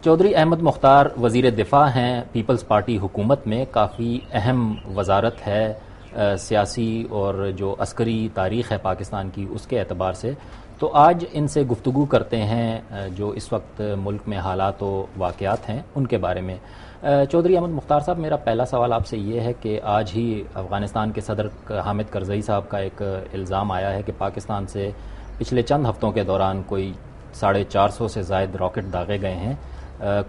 چودھری احمد مختار وزیر دفاع ہیں، پیپلز پارٹی حکومت میں کافی اہم وزارت ہے سیاسی اور جو عسکری تاریخ ہے پاکستان کی اس کے اعتبار سے. تو آج ان سے گفتگو کرتے ہیں جو اس وقت ملک میں حالات و واقعات ہیں ان کے بارے میں. چودھری احمد مختار صاحب، میرا پہلا سوال آپ سے یہ ہے کہ آج ہی افغانستان کے صدر حامد کرزئی صاحب کا ایک الزام آیا ہے کہ پاکستان سے پچھلے چند ہفتوں کے دوران کوئی 450 سے زائد راکٹ داغے گئے ہیں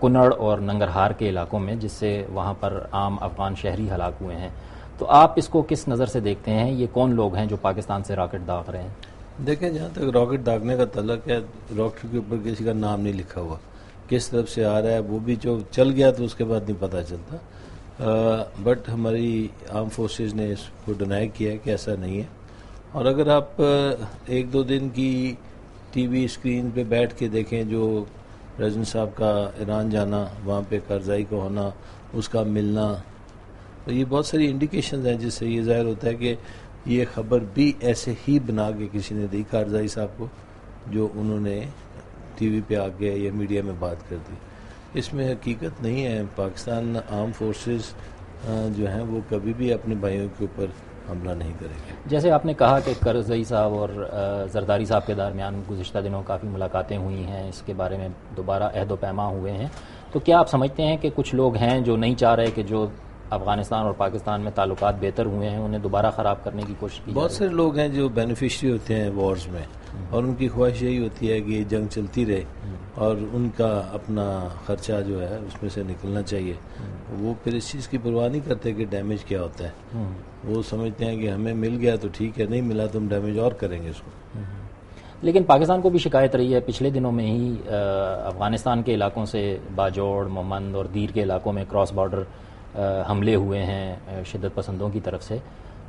کنڑ اور ننگرہار کے علاقوں میں، جس سے وہاں پر عام افغان شہری ہلاک ہوئے ہیں. تو آپ اس کو کس نظر سے دیکھتے ہیں؟ یہ کون لوگ ہیں جو پاکستان سے راکٹ داغ رہے ہیں؟ دیکھیں، جہاں تک راکٹ داغنے کا تعلق ہے، راکٹ کے اوپر کسی کا نام نہیں لکھا ہوا، کس طرف سے آ رہا ہے وہ بھی جو چل گیا تو اس کے بعد نہیں پتہ چلتا. بٹ ہماری آرم فورسز نے اس کو ڈینائی کیا ہے کہ ایسا نہیں ہے. اور اگر آپ ایک دو دن کی ٹی وی اسکرین پہ بیٹھ کے دیکھیں، جو پریزیڈنٹ صاحب کا ایران جانا، وہاں پہ کرزئی کو ہونا، اس کا ملنا، تو یہ بہت ساری انڈیکیشنز ہیں جس سے یہ ظاہر ہوتا ہے کہ یہ خبر بھی ایسے ہی بنا کے کسی نے دی کرزئی صاحب کو، جو انہوں نے ٹی وی پہ آ کے یا میڈیا میں بات کر دی. اس میں حقیقت نہیں ہے. پاکستان آرم فورسز جو ہیں وہ کبھی بھی اپنے بھائیوں کے اوپر حملہ نہیں کرے گے. جیسے آپ نے کہا کہ کرزئی صاحب اور زرداری صاحب کے درمیان گزشتہ دنوں کافی ملاقاتیں ہوئی ہیں، اس کے بارے میں دوبارہ عہد و پیما ہوئے ہیں، تو کیا آپ سمجھتے ہیں کہ کچھ لوگ ہیں جو نہیں چاہ رہے کہ جو افغانستان اور پاکستان میں تعلقات بہتر ہوئے ہیں انہیں دوبارہ خراب کرنے کی کوشش کی؟ بہت سارے لوگ ہیں جو بینیفیشری ہوتے ہیں وارز میں، اور ان کی خواہش یہی ہوتی ہے کہ یہ جنگ چلتی رہے اور ان کا اپنا خرچہ جو ہے اس میں سے نکلنا چاہیے. وہ پھر اس چیز کی پرواہ نہیں کرتے کہ ڈیمیج کیا ہوتا ہے. وہ سمجھتے ہیں کہ ہمیں مل گیا تو ٹھیک ہے، نہیں ملا تو ہم ڈیمیج اور کریں گے اس کو. لیکن پاکستان کو بھی شکایت رہی ہے پچھلے دنوں میں ہی افغانستان کے علاقوں سے باجوڑ، مومند اور دیر کے علاقوں میں کراس بارڈر حملے ہوئے ہیں شدت پسندوں کی طرف سے.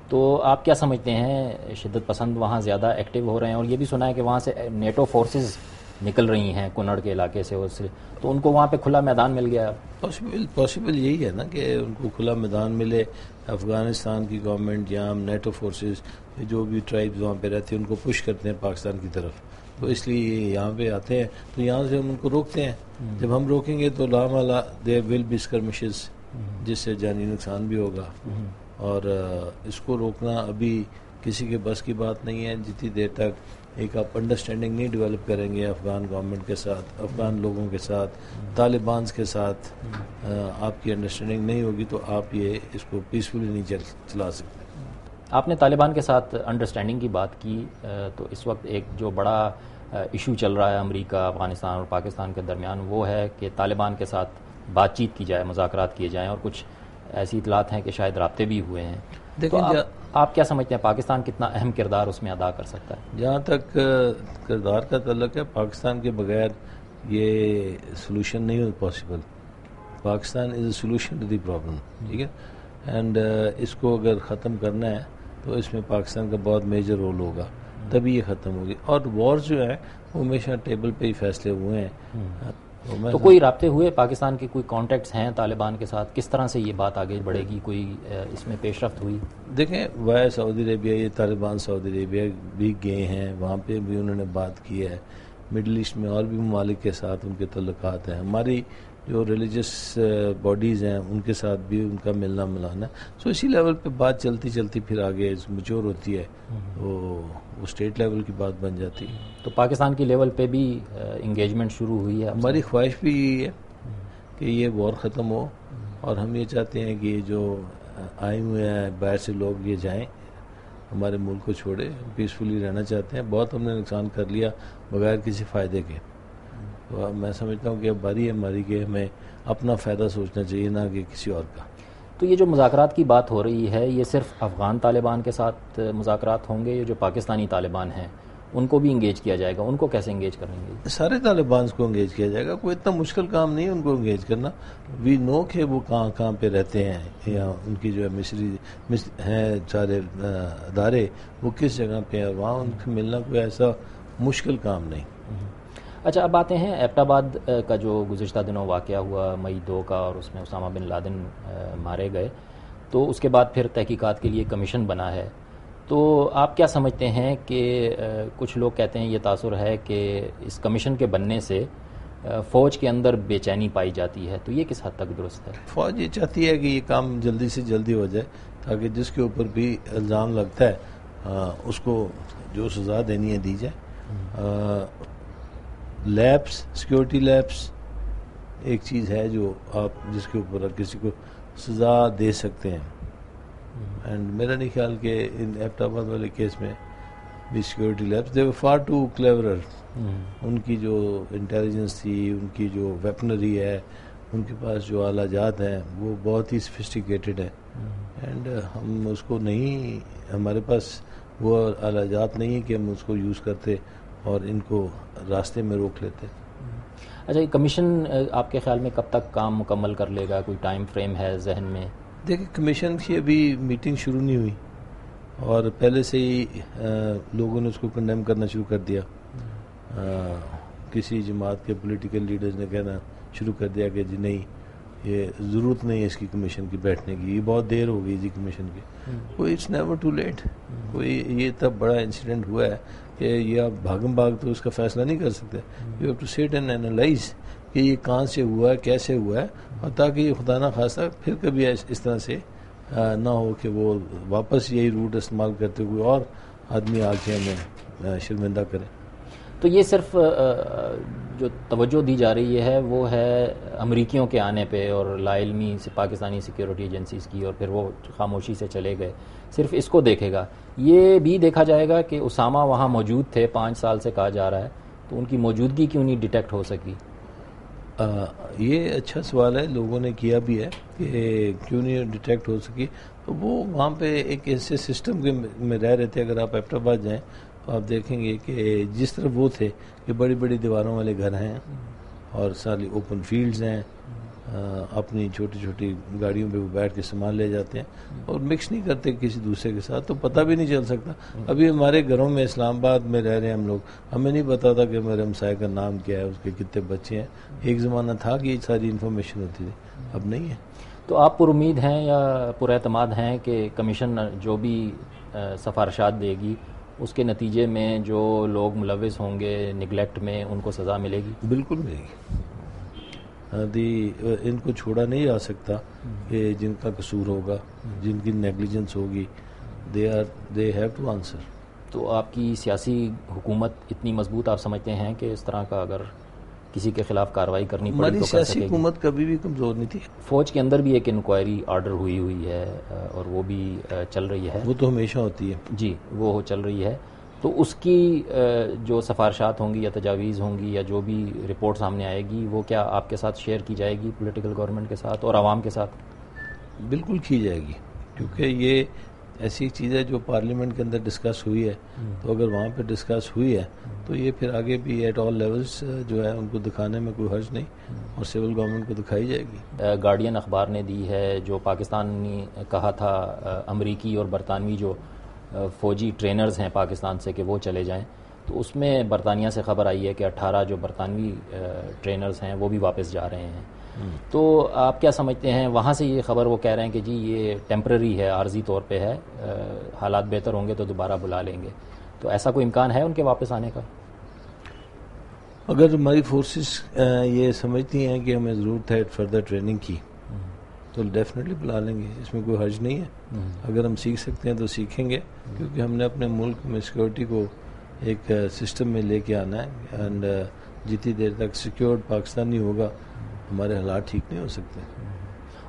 تو آپ کیا سمجھتے ہیں، شدت پسند وہاں زیادہ ایکٹیو ہو رہے ہیں؟ اور یہ بھی سنا ہے کہ وہاں سے نیٹو فورسز نکل رہی ہیں کنڑ کے علاقے سے، تو ان کو وہاں پہ کھلا میدان مل گیا. پاسبل یہی ہے نا کہ ان کو کھلا میدان ملے. افغانستان کی گورنمنٹ یا ہم نیٹو فورسز جو بھی ٹرائبز وہاں پہ رہتے ہیں ان کو پش کرتے ہیں پاکستان کی طرف، تو اس لیے یہاں پہ آتے ہیں. تو یہاں سے ہم ان کو روکتے ہیں. جب ہم روکیں گے تو لامالا دیر ول بی اسکرمشز، جس سے جانی نقصان بھی ہوگا. اور اس کو روکنا ابھی کسی کے بس کی بات نہیں ہے جتنی دیر تک ایک آپ انڈرسٹینڈنگ نہیں ڈیولپ کریں گے افغان گورنمنٹ کے ساتھ، افغان لوگوں کے ساتھ، طالبان کے ساتھ آپ کی انڈرسٹینڈنگ نہیں ہوگی تو آپ یہ اس کو پیسفلی نہیں چلا سکتے. آپ نے طالبان کے ساتھ انڈرسٹینڈنگ کی بات کی، تو اس وقت ایک جو بڑا ایشو چل رہا ہے امریکہ، افغانستان اور پاکستان کے درمیان، وہ ہے کہ طالبان کے ساتھ بات چیت کی جائے، مذاکرات کیے جائیں، اور کچھ ایسی اطلاعات ہیں کہ شاید رابطے بھی ہوئے ہیں. تو آپ کیا سمجھتے ہیں پاکستان کتنا اہم کردار اس میں ادا کر سکتا ہے؟ جہاں تک کردار کا تعلق ہے، پاکستان کے بغیر یہ سلوشن نہیں ہو possible. Pakistan is a solution to the problem, ٹھیک ہے. اینڈ اس کو اگر ختم کرنا ہے تو اس میں پاکستان کا بہت میجر رول ہوگا، تبھی یہ ختم ہوگی. اور وار جو ہے وہ ہمیشہ ٹیبل پہ ہی فیصلے ہوئے ہیں. تو کوئی رابطے ہوئے پاکستان کے، کوئی کانٹیکٹس ہیں طالبان کے ساتھ؟ کس طرح سے یہ بات آگے بڑھے گی؟ کوئی اس میں پیش رفت ہوئی؟ دیکھیں، وہ سعودی عربیہ، یہ طالبان سعودی عربیہ بھی گئے ہیں، وہاں پہ بھی انہوں نے بات کی ہے. مڈل ایسٹ میں اور بھی ممالک کے ساتھ ان کے تعلقات ہیں. ہماری جو ریلیجس باڈیز ہیں ان کے ساتھ بھی ان کا ملنا ملانا ہے. سو اسی لیول پہ بات چلتی چلتی پھر آگے میچور ہوتی ہے، وہ اسٹیٹ لیول کی بات بن جاتی ہے. تو پاکستان کی لیول پہ بھی انگیجمنٹ شروع ہوئی ہے؟ ہماری خواہش بھی یہی ہے کہ یہ وار ختم ہو، اور ہم یہ چاہتے ہیں کہ جو آئے ہوئے ہیں باہر سے لوگ یہ جائیں، ہمارے ملک کو چھوڑے، پیسفلی رہنا چاہتے ہیں. بہت ہم نے نقصان کر لیا بغیر کسی فائدے کے. تو میں سمجھتا ہوں کہ اب باری ہے ہماری کہ ہمیں اپنا فائدہ سوچنا چاہیے، نہ کہ کسی اور کا. تو یہ جو مذاکرات کی بات ہو رہی ہے، یہ صرف افغان طالبان کے ساتھ مذاکرات ہوں گے، یہ جو پاکستانی طالبان ہیں ان کو بھی انگیج کیا جائے گا؟ ان کو کیسے انگیج کریں گے؟ سارے طالبان کو انگیج کیا جائے گا. کوئی اتنا مشکل کام نہیں ان کو انگیج کرنا. وی نو کہ وہ کہاں پہ رہتے ہیں، یا ان کی جو ہے مصری ہیں سارے ادارے وہ کس جگہ پہ ہیں، وہاں ان کو ملنا کوئی ایسا مشکل کام نہیں. اچھا، اب آتے ہیں ایبٹ آباد کا جو گزشتہ دنوں واقعہ ہوا مئی 2 کا، اور اس میں اسامہ بن لادن مارے گئے. تو اس کے بعد پھر تحقیقات کے لیے کمیشن بنا ہے. تو آپ کیا سمجھتے ہیں کہ کچھ لوگ کہتے ہیں، یہ تاثر ہے کہ اس کمیشن کے بننے سے فوج کے اندر بے چینی پائی جاتی ہے، تو یہ کس حد تک درست ہے؟ فوج یہ چاہتی ہے کہ یہ کام جلدی سے جلدی ہو جائے تاکہ جس کے اوپر بھی الزام لگتا ہے اس کو جو سزا دینی ہے دی جائے. لیبس، سیکیورٹی لیبس ایک چیز ہے جو آپ جس کے اوپر کسی کو سزا دے سکتے ہیں. اینڈ میرا نہیں خیال کہ ان ایبٹ آباد والے کیس میں بھی security labs they far too cleverer. ان کی جو انٹیلیجنس تھی، ان کی جو ویپنری ہے، ان کے پاس جو آلہ جات ہیں وہ بہت ہی سفسٹیکیٹڈ ہے. اینڈ ہم اس کو نہیں، ہمارے پاس وہ آلہ جات نہیں ہے کہ ہم اس کو یوز کرتے اور ان کو راستے میں روک لیتے. اچھا، یہ کمیشن آپ کے خیال میں کب تک کام مکمل کر لے گا؟ کوئی ٹائم فریم ہے ذہن میں؟ دیکھیں، کمیشن کی ابھی میٹنگ شروع نہیں ہوئی اور پہلے سے ہی لوگوں نے اس کو کنڈیم کرنا شروع کر دیا. کسی جماعت کے پولیٹیکل لیڈرز نے کہنا شروع کر دیا کہ جی نہیں، یہ ضرورت نہیں ہے اس کی کمیشن کی بیٹھنے کی، یہ بہت دیر ہو گئی جی کمیشن کی. کوئی اٹس نیور ٹو لیٹ. کوئی یہ اتنا بڑا انسیڈنٹ ہوا ہے کہ یہ آپ بھاگم بھاگ تو اس کا فیصلہ نہیں کر سکتے. You have to set and analyse کہ یہ کہاں سے ہوا ہے، کیسے ہوا ہے، اور تاکہ یہ خدا نہ خواستہ پھر کبھی اس طرح سے نہ ہو کہ وہ واپس یہی روٹ استعمال کرتے ہوئے اور آدمی آ کے ہمیں شرمندہ کرے. تو یہ صرف جو توجہ دی جا رہی ہے وہ ہے امریکیوں کے آنے پہ اور لا علمی سے پاکستانی سیکیورٹی ایجنسیز کی، اور پھر وہ خاموشی سے چلے گئے، صرف اس کو دیکھے گا. یہ بھی دیکھا جائے گا کہ اسامہ وہاں موجود تھے، 5 سال سے کہا جا رہا ہے، تو ان کی موجودگی کیوں نہیں ڈیٹیکٹ ہو سکی؟ یہ اچھا سوال ہے، لوگوں نے کیا بھی ہے کہ کیوں نہیں ڈیٹیکٹ ہو سکی. تو وہ وہاں پہ ایک ایسے سسٹم کے میں رہ رہے تھے. اگر آپ ایبٹ آباد جائیں تو آپ دیکھیں گے کہ جس طرح وہ تھے کہ بڑی بڑی دیواروں والے گھر ہیں اور ساری اوپن فیلڈز ہیں، اپنی چھوٹی چھوٹی گاڑیوں پہ وہ بیٹھ کے سامان لے جاتے ہیں اور مکس نہیں کرتے کسی دوسرے کے ساتھ، تو پتہ بھی نہیں چل سکتا. ابھی ہمارے گھروں میں اسلام آباد میں رہ رہے ہیں ہم لوگ، ہمیں نہیں پتا تھا کہ میرے ہمسائے کا نام کیا ہے، اس کے کتنے بچے ہیں. ایک زمانہ تھا کہ یہ ساری انفارمیشن ہوتی تھی، اب نہیں ہے. تو آپ پر امید ہیں یا پر اعتماد ہیں کہ کمیشن جو بھی سفارشات دے گی اس کے نتیجے میں جو لوگ ملوث ہوں گے نگلیکٹ میں ان کو سزا ملے گی؟ بالکل ملے گی. ان کو چھوڑا نہیں جا سکتا کہ جن کا قصور ہوگا، جن کی نیگلیجنس ہوگی، they have to answer. تو آپ کی سیاسی حکومت اتنی مضبوط آپ سمجھتے ہیں کہ اس طرح کا اگر کسی کے خلاف کارروائی کرنی پڑی ہماری تو کر سیاسی سکے گی؟ حکومت کبھی بھی کمزور نہیں تھی. فوج کے اندر بھی ایک انکوائری آرڈر ہوئی ہے اور وہ بھی چل رہی ہے. وہ تو ہمیشہ ہوتی ہے. جی، وہ چل رہی ہے. تو اس کی جو سفارشات ہوں گی یا تجاویز ہوں گی یا جو بھی رپورٹ سامنے آئے گی وہ کیا آپ کے ساتھ شیئر کی جائے گی پولیٹیکل گورنمنٹ کے ساتھ اور عوام کے ساتھ؟ بالکل کی جائے گی، کیونکہ یہ ایسی چیز ہے جو پارلیمنٹ کے اندر ڈسکس ہوئی ہے. تو اگر وہاں پہ ڈسکس ہوئی ہے تو یہ پھر آگے بھی ایٹ آل لیولز جو ہے ان کو دکھانے میں کوئی حرج نہیں اور سول گورنمنٹ کو دکھائی جائے گی. گارڈین اخبار نے دی ہے جو پاکستان نے کہا تھا امریکی اور برطانوی جو فوجی ٹرینرز ہیں پاکستان سے کہ وہ چلے جائیں، تو اس میں برطانیہ سے خبر آئی ہے کہ 18 جو برطانوی ٹرینرز ہیں وہ بھی واپس جا رہے ہیں. تو آپ کیا سمجھتے ہیں؟ وہاں سے یہ خبر وہ کہہ رہے ہیں کہ جی یہ ٹیمپرری ہے، عارضی طور پہ ہے، حالات بہتر ہوں گے تو دوبارہ بلا لیں گے. تو ایسا کوئی امکان ہے ان کے واپس آنے کا؟ اگر ہماری فورسز یہ سمجھتی ہیں کہ ہمیں ضرورت ہے فردر ٹریننگ کی تو ڈیفینیٹلی بلا لیں گے، اس میں کوئی حرج نہیں ہے. اگر ہم سیکھ سکتے ہیں تو سیکھیں گے، کیونکہ ہم نے اپنے ملک میں سیکورٹی کو ایک سسٹم میں لے کے آنا ہے. اینڈ جتنی دیر تک سیکیورڈ پاکستان نہیں ہوگا ہمارے حالات ٹھیک نہیں ہو سکتے.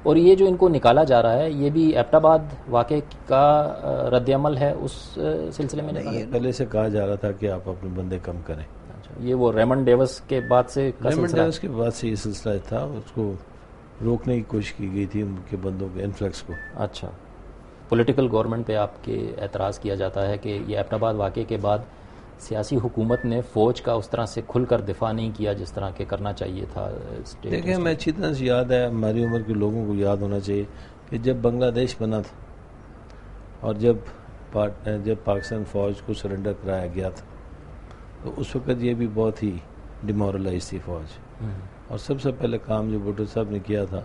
اور یہ جو ان کو نکالا جا رہا ہے یہ بھی ایبٹ آباد واقعے کا رد عمل ہے اس سلسلے میں؟ نہیں، پہلے سے کہا جا رہا تھا کہ آپ اپنے بندے کم کریں. یہ وہ ریمنڈ ڈیوس کے بعد سے ریمنڈ ڈیوس کے بعد سے یہ سلسلہ تھا، اس کو روکنے کی کوشش کی گئی تھی ان کے بندوں کے انفلکس کو. اچھا، پولیٹیکل گورنمنٹ پہ آپ کے اعتراض کیا جاتا ہے کہ یہ ایبٹ آباد واقعے کے بعد سیاسی حکومت نے فوج کا اس طرح سے کھل کر دفاع نہیں کیا جس طرح کہ کرنا چاہیے تھا. دیکھیں، ہمیں اچھی طرح سے یاد ہے، ہماری عمر کے لوگوں کو یاد ہونا چاہیے کہ جب بنگلہ دیش بنا تھا اور جب پاکستان فوج کو سرنڈر کرایا گیا تھا تو اس وقت یہ بھی بہت ہی ڈیمورلائز تھی فوج. اور سب سے پہلے کام جو بھٹو صاحب نے کیا تھا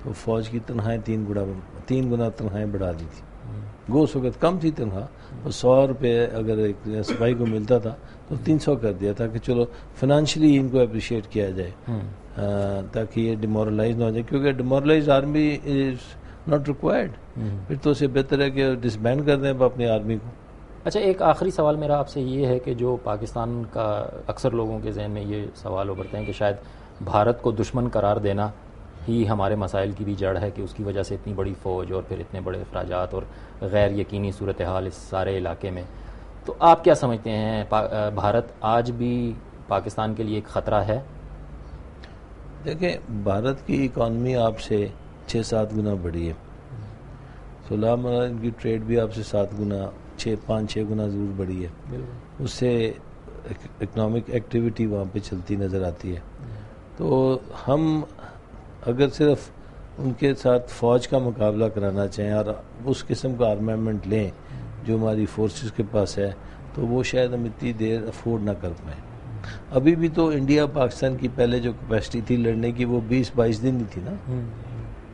تو فوج کی تنخواہیں 3 گنا تنخواہیں بڑھا دی تھی. اس وقت کم تھی تنخواہ، اور 100 روپے اگر ایک سپاہی کو ملتا تھا تو 300 کر دیا تھا کہ چلو فائنانشلی ان کو اپریشیٹ کیا جائے، تاکہ یہ ڈیمورلائز نہ ہو جائے، کیونکہ demoralise army is not required. پھر تو اسے بہتر ہے کہ ڈسبینڈ کر دیں اپنی آرمی کو. اچھا، ایک آخری سوال میرا آپ سے یہ ہے کہ جو پاکستان کا اکثر لوگوں کے ذہن میں یہ سوال ابھرتے ہیں کہ شاید بھارت کو دشمن قرار دینا ہی ہمارے مسائل کی بھی جڑ ہے، کہ اس کی وجہ سے اتنی بڑی فوج اور پھر اتنے بڑے اخراجات اور غیر یقینی صورتحال اس سارے علاقے میں. تو آپ کیا سمجھتے ہیں، بھارت آج بھی پاکستان کے لیے ایک خطرہ ہے؟ دیکھیں، بھارت کی اکانومی آپ سے 6-7 گنا بڑی ہے. ان کی ٹریڈ بھی آپ سے 7 گنا 5-6 گنا ضرور بڑی ہے. اس سے اکنامک ایکٹیویٹی وہاں پہ چلتی نظر آتی ہے. تو ہم اگر صرف ان کے ساتھ فوج کا مقابلہ کرانا چاہیں اور اس قسم کا آرمامنٹ لیں جو ہماری فورسز کے پاس ہے، تو وہ شاید ہم اتنی دیر افورڈ نہ کر پائیں. ابھی بھی تو انڈیا پاکستان کی پہلے جو کیپیسٹی تھی لڑنے کی وہ 20-22 دن ہی تھی نا.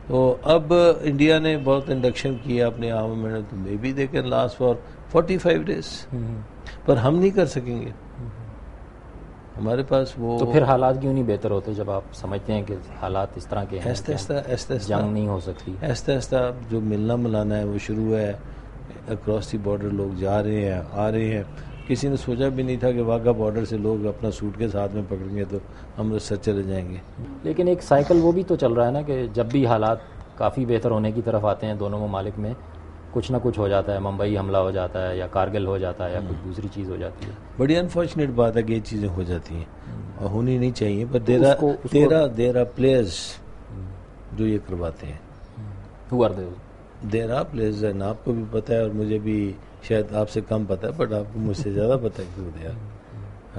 تو اب انڈیا نے بہت انڈکشن کیا اپنے آرمامنٹ، تو may be they can last for 45 days. پر ہم نہیں کر سکیں گے، ہمارے پاس وہ. تو پھر حالات کیوں نہیں بہتر ہوتے جب آپ سمجھتے ہیں کہ حالات اس طرح کے ہیں؟ آہستہ جنگ نہیں ہو سکتی. آہستہ جو ملنا ملانا ہے وہ شروع ہے. اکراس دی بارڈر لوگ جا رہے ہیں، آ رہے ہیں. کسی نے سوچا بھی نہیں تھا کہ واگا بارڈر سے لوگ اپنا سوٹ کے ساتھ میں پکڑیں گے تو امرتسر چلے جائیں گے. لیکن ایک سائیکل وہ بھی تو چل رہا ہے نا کہ جب بھی حالات کافی بہتر ہونے کی طرف آتے ہیں دونوں ممالک میں، کچھ نہ کچھ ہو جاتا ہے. ممبئی حملہ ہو جاتا ہے، یا کارگل ہو جاتا ہے، یا کچھ دوسری چیز ہو جاتی ہے. بڑی انفارچونیٹ بات ہے کہ یہ چیزیں ہو جاتی ہیں اور ہونی نہیں چاہیے. پر دیر آر پلیئرز جو یہ کرواتے ہیں. Who are they? There are players, آپ کو بھی پتہ ہے اور مجھے بھی شاید آپ سے کم پتہ ہے، بٹ آپ کو مجھ سے زیادہ پتہ ہے کہ دے آر،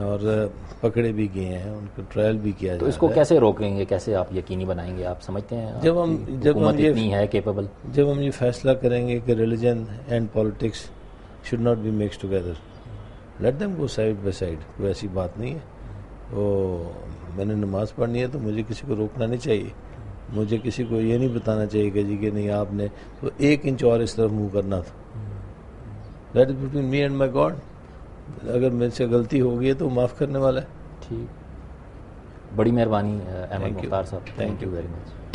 اور پکڑے بھی گئے ہیں، ان کا ٹرائل بھی کیا جا رہا ہے. تو اس کو کیسے روکیں گے، کیسے آپ یقینی بنائیں گے؟ آپ سمجھتے ہیں جب ہم اتنی ہے کیپیبل؟ جب ہم یہ فیصلہ کریں گے کہ religion and politics should not be mix together, let them go side by side. کوئی ایسی بات نہیں ہے. وہ میں نے نماز پڑھنی ہے تو مجھے کسی کو روکنا نہیں چاہیے. مجھے کسی کو یہ نہیں بتانا چاہیے کہ جی کہ نہیں آپ نے تو 1 انچ اور اس طرف منہ کرنا تھا. That is between me and my God. اگر میرے سے غلطی ہو گئی ہے تو معاف کرنے والا ہے. ٹھیک، بڑی مہربانی احمد مختار صاحب، تھینک یو ویری مچ.